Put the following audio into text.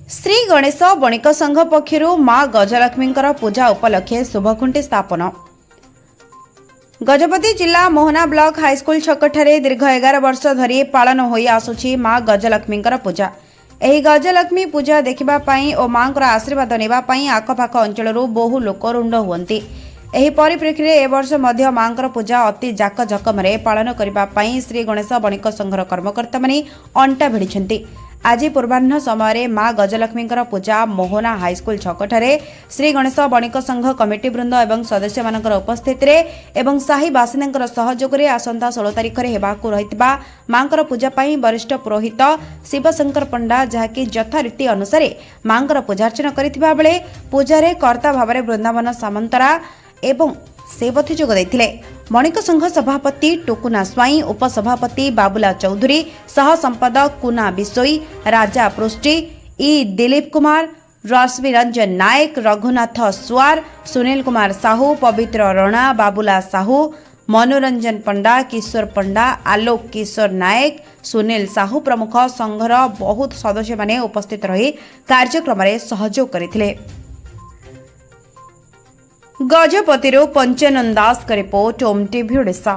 श्री गणेश बणिक संघ पक्षर माँ गजलक्ष्मी पूजा उपलक्षे शुभखुंटी स्थापन। गजपति जिला मोहना ब्लॉक हाईस्कूल छकठारे दीर्घ 11 वर्ष धरी पालन होई आसुछि माँ गजलक्ष्मी पूजा। एही गजलक्ष्मी पूजा देखिबा पई ओ माँ आशीर्वाद नेबा पई आखपाख अंचलरू बहु लोक रुंड हुअंती। एही परिप्रेक्षी ए वर्ष मध्य माँ पूजा अति जाकजकमरे पालन करिबा पई श्री गणेश बणिक संघर कर्मकर्ता माने अंटा भिड़िछंती। आज पूर्वाह्न समय माँ गजलक्ष्मी पूजा मोहना हाईस्कूल छकठारे श्री गणेश बणिक संघ कमिटी वृंद एवं सदस्य मानकर उपस्थित एवं साही बासिंदा सहयोग में आसंता 16 तारिख में हेबाकु रहितबा माँकर पूजा पाई वरिष्ठ पुरोहित शिवशंकर पंडा जहाँकि यथारीति अनुसार माँकर पूजार्चना करिथिबा बेले पूजारे कर्ता भाव वृंदावन सामंतरा एवं सेवथी जोग देथिले। बणिक संघ सभापति टुकुना स्वाई, उपसभापति बाबुला चौधरी, सह संपादक कुना बिसोई, राजा पृष्टि, ई दिलीप कुमार, रश्मि रंजन नायक, रघुनाथ स्वार, सुनील कुमार साहू, पवित्र रणा, बाबुला साहू, मनोरंजन पंडा, किशोर पंडा, आलोक किशोर नायक, सुनील साहू प्रमुख संघर बहुत सदस्य माने उपस्थित रही कार्यक्रम में सहयोग करथिले। गजपति पंचानन दास का रिपोर्ट ओम टीवी ओडिशा।